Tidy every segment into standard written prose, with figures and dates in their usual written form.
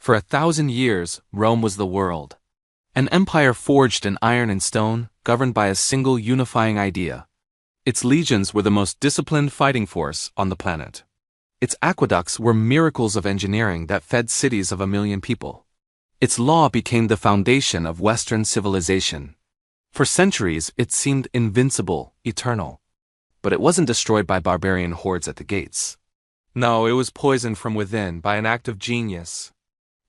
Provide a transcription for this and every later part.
For 1,000 years, Rome was the world. An empire forged in iron and stone, governed by a single unifying idea. Its legions were the most disciplined fighting force on the planet. Its aqueducts were miracles of engineering that fed cities of 1 million people. Its law became the foundation of Western civilization. For centuries, it seemed invincible, eternal. But it wasn't destroyed by barbarian hordes at the gates. No, it was poisoned from within by an act of genius.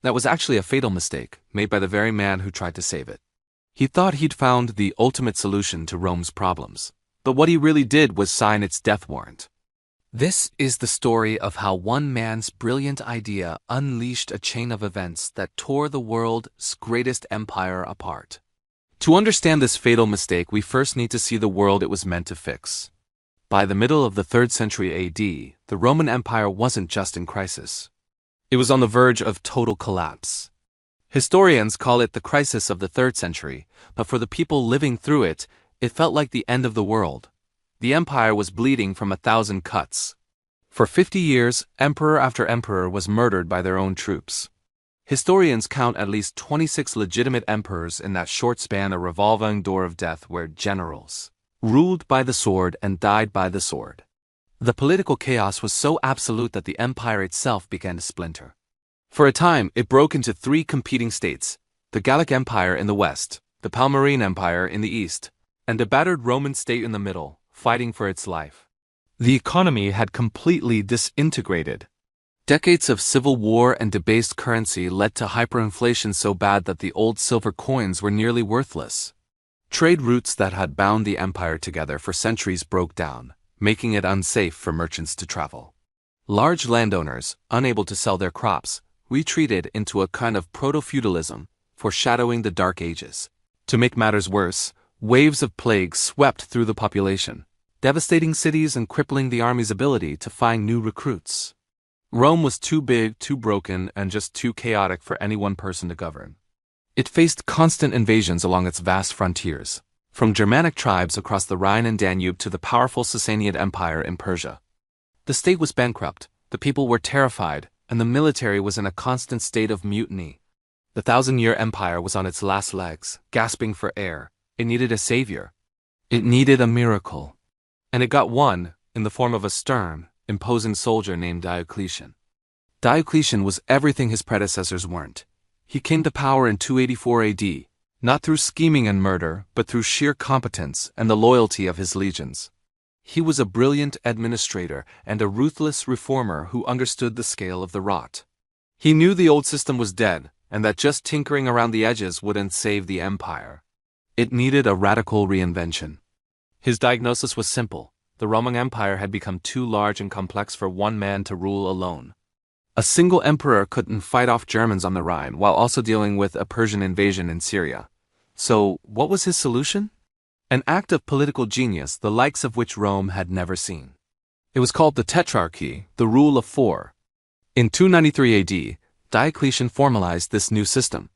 That was actually a fatal mistake, made by the very man who tried to save it. He thought he'd found the ultimate solution to Rome's problems, but what he really did was sign its death warrant. This is the story of how one man's brilliant idea unleashed a chain of events that tore the world's greatest empire apart. To understand this fatal mistake, we first need to see the world it was meant to fix. By the middle of the 3rd century AD, the Roman Empire wasn't just in crisis. It was on the verge of total collapse. Historians call it the crisis of the 3rd century, but for the people living through it, it felt like the end of the world. The empire was bleeding from 1,000 cuts. For 50 years, emperor after emperor was murdered by their own troops. Historians count at least 26 legitimate emperors in that short span, a revolving door of death where generals ruled by the sword and died by the sword. The political chaos was so absolute that the empire itself began to splinter. For a time, it broke into 3 competing states: the Gallic Empire in the west, the Palmyrene Empire in the east, and a battered Roman state in the middle, fighting for its life. The economy had completely disintegrated. Decades of civil war and debased currency led to hyperinflation so bad that the old silver coins were nearly worthless. Trade routes that had bound the empire together for centuries broke down, making it unsafe for merchants to travel. Large landowners, unable to sell their crops, retreated into a kind of proto-feudalism, foreshadowing the Dark Ages. To make matters worse, waves of plague swept through the population, devastating cities and crippling the army's ability to find new recruits. Rome was too big, too broken, and just too chaotic for any one person to govern. It faced constant invasions along its vast frontiers, from Germanic tribes across the Rhine and Danube to the powerful Sasanian Empire in Persia. The state was bankrupt, the people were terrified, and the military was in a constant state of mutiny. The 1,000-year empire was on its last legs, gasping for air. It needed a savior. It needed a miracle. And it got one, in the form of a stern, imposing soldier named Diocletian. Diocletian was everything his predecessors weren't. He came to power in 284 AD, not through scheming and murder, but through sheer competence and the loyalty of his legions. He was a brilliant administrator and a ruthless reformer who understood the scale of the rot. He knew the old system was dead, and that just tinkering around the edges wouldn't save the empire. It needed a radical reinvention. His diagnosis was simple. The Roman Empire had become too large and complex for one man to rule alone. A single emperor couldn't fight off Germans on the Rhine while also dealing with a Persian invasion in Syria. So, what was his solution? An act of political genius, the likes of which Rome had never seen. It was called the Tetrarchy, the rule of 4. In 293 AD, Diocletian formalized this new system.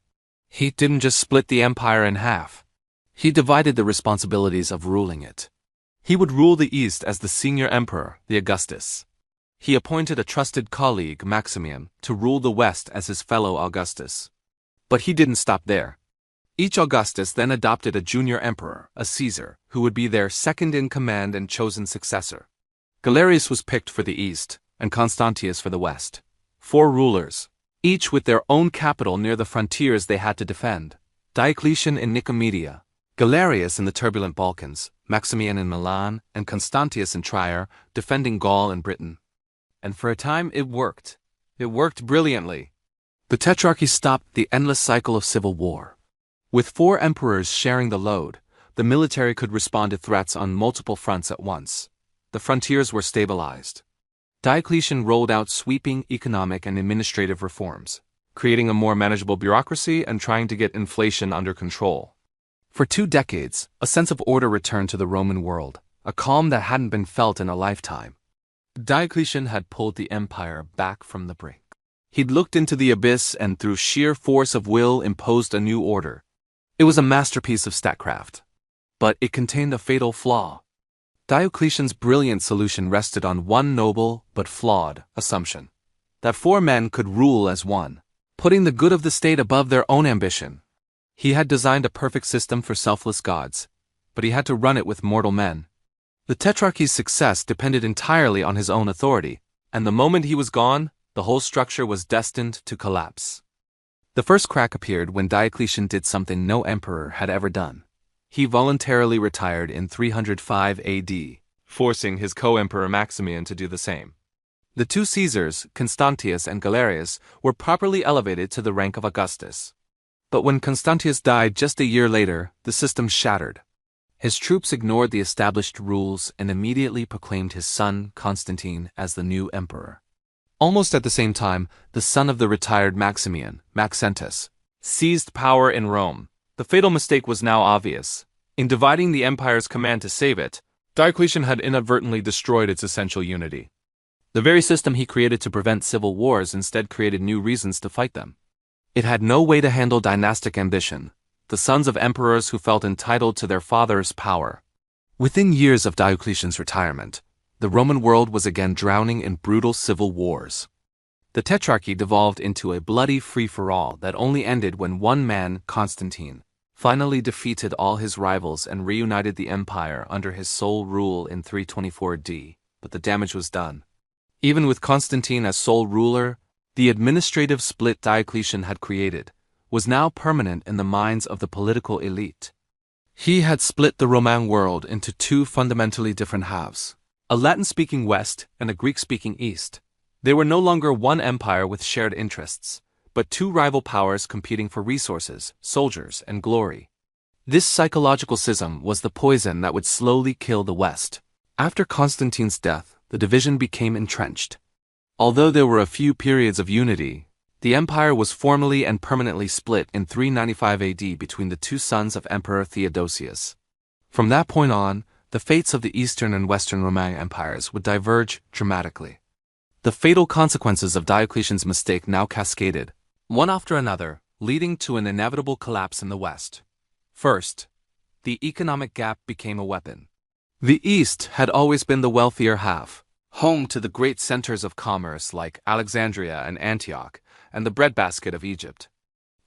He didn't just split the empire in half. He divided the responsibilities of ruling it. He would rule the East as the senior emperor, the Augustus. He appointed a trusted colleague, Maximian, to rule the West as his fellow Augustus. But he didn't stop there. Each Augustus then adopted a junior emperor, a Caesar, who would be their second-in-command and chosen successor. Galerius was picked for the East, and Constantius for the West. 4 rulers, each with their own capital near the frontiers they had to defend. Diocletian in Nicomedia, Galerius in the turbulent Balkans, Maximian in Milan, and Constantius in Trier, defending Gaul and Britain. And for a time it worked. It worked brilliantly. The Tetrarchy stopped the endless cycle of civil war. With 4 emperors sharing the load, the military could respond to threats on multiple fronts at once. The frontiers were stabilized. Diocletian rolled out sweeping economic and administrative reforms, creating a more manageable bureaucracy and trying to get inflation under control. For 2 decades, a sense of order returned to the Roman world, a calm that hadn't been felt in a lifetime. Diocletian had pulled the empire back from the brink. He'd looked into the abyss and through sheer force of will imposed a new order. It was a masterpiece of statecraft. But it contained a fatal flaw. Diocletian's brilliant solution rested on one noble but flawed assumption: that 4 men could rule as one. putting the good of the state above their own ambition. He had designed a perfect system for selfless gods, but he had to run it with mortal men. The Tetrarchy's success depended entirely on his own authority, and the moment he was gone, the whole structure was destined to collapse. The first crack appeared when Diocletian did something no emperor had ever done. He voluntarily retired in 305 AD, forcing his co-emperor Maximian to do the same. The two Caesars, Constantius and Galerius, were properly elevated to the rank of Augustus. But when Constantius died just a year later, the system shattered. His troops ignored the established rules and immediately proclaimed his son, Constantine, as the new emperor. Almost at the same time, the son of the retired Maximian, Maxentus, seized power in Rome. The fatal mistake was now obvious. In dividing the empire's command to save it, Diocletian had inadvertently destroyed its essential unity. The very system he created to prevent civil wars instead created new reasons to fight them. It had no way to handle dynastic ambition, the sons of emperors who felt entitled to their father's power. Within years of Diocletian's retirement, the Roman world was again drowning in brutal civil wars. The Tetrarchy devolved into a bloody free-for-all that only ended when one man, Constantine, finally defeated all his rivals and reunited the empire under his sole rule in 324 D, but the damage was done. Even with Constantine as sole ruler, the administrative split Diocletian had created was now permanent in the minds of the political elite. He had split the Roman world into two fundamentally different halves, a Latin-speaking West and a Greek-speaking East. They were no longer one empire with shared interests, but two rival powers competing for resources, soldiers, and glory. This psychological schism was the poison that would slowly kill the West. After Constantine's death, the division became entrenched. Although there were a few periods of unity, the empire was formally and permanently split in 395 AD between the two sons of Emperor Theodosius. From that point on, the fates of the Eastern and Western Roman empires would diverge dramatically. The fatal consequences of Diocletian's mistake now cascaded, one after another, leading to an inevitable collapse in the West. First, the economic gap became a weapon. The East had always been the wealthier half, home to the great centers of commerce like Alexandria and Antioch, and the breadbasket of Egypt.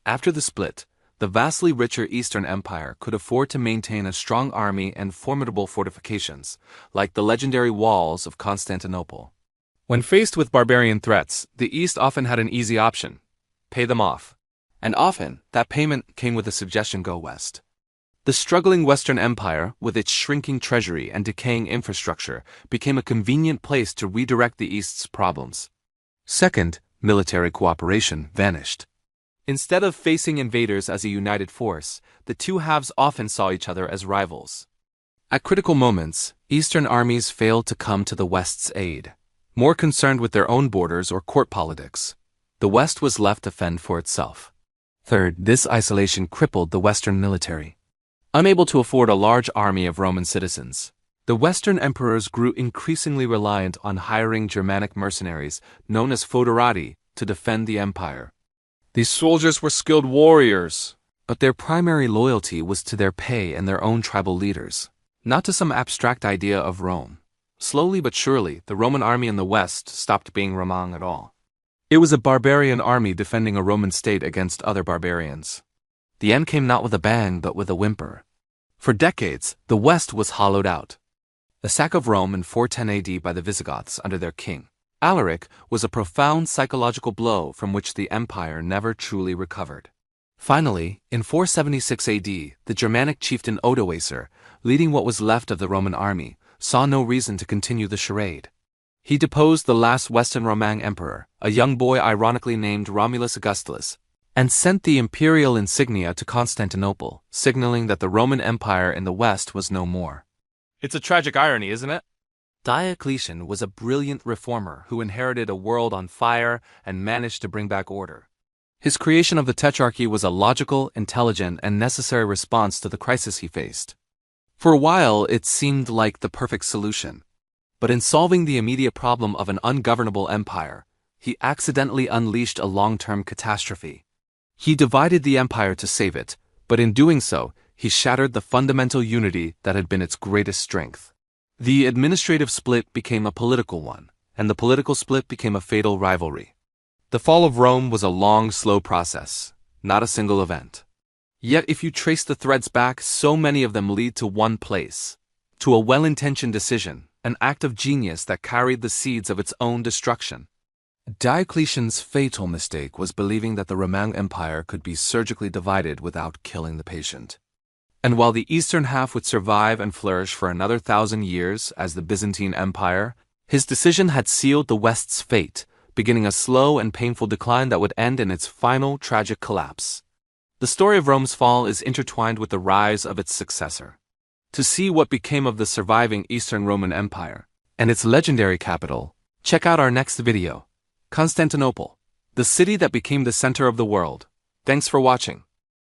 After the split, the vastly richer Eastern Empire could afford to maintain a strong army and formidable fortifications, like the legendary walls of Constantinople. When faced with barbarian threats, the East often had an easy option: pay them off. And often, that payment came with a suggestion: go west. The struggling Western Empire, with its shrinking treasury and decaying infrastructure, became a convenient place to redirect the East's problems. Second, military cooperation vanished. Instead of facing invaders as a united force, the two halves often saw each other as rivals. At critical moments, Eastern armies failed to come to the West's aid. More concerned with their own borders or court politics, the West was left to fend for itself. Third, this isolation crippled the Western military. Unable to afford a large army of Roman citizens, the Western emperors grew increasingly reliant on hiring Germanic mercenaries known as foederati to defend the empire. These soldiers were skilled warriors, but their primary loyalty was to their pay and their own tribal leaders, not to some abstract idea of Rome. Slowly but surely, the Roman army in the West stopped being Roman at all. It was a barbarian army defending a Roman state against other barbarians. The end came not with a bang, but with a whimper. For decades, the West was hollowed out. The sack of Rome in 410 AD by the Visigoths under their king, Alaric, was a profound psychological blow from which the empire never truly recovered. Finally, in 476 AD, the Germanic chieftain Odoacer, leading what was left of the Roman army, saw no reason to continue the charade. He deposed the last Western Roman emperor, a young boy ironically named Romulus Augustulus, and sent the imperial insignia to Constantinople, signaling that the Roman Empire in the West was no more. It's a tragic irony, isn't it? Diocletian was a brilliant reformer who inherited a world on fire and managed to bring back order. His creation of the Tetrarchy was a logical, intelligent, and necessary response to the crisis he faced. For a while, it seemed like the perfect solution. But in solving the immediate problem of an ungovernable empire, he accidentally unleashed a long-term catastrophe. He divided the empire to save it, but in doing so, he shattered the fundamental unity that had been its greatest strength. The administrative split became a political one, and the political split became a fatal rivalry. The fall of Rome was a long, slow process, not a single event. Yet if you trace the threads back, so many of them lead to one place, to a well-intentioned decision, an act of genius that carried the seeds of its own destruction. Diocletian's fatal mistake was believing that the Roman Empire could be surgically divided without killing the patient. And while the eastern half would survive and flourish for another 1,000 years as the Byzantine Empire, his decision had sealed the West's fate, beginning a slow and painful decline that would end in its final tragic collapse. The story of Rome's fall is intertwined with the rise of its successor. To see what became of the surviving Eastern Roman Empire and its legendary capital, check out our next video. Constantinople, the city that became the center of the world. Thanks for watching.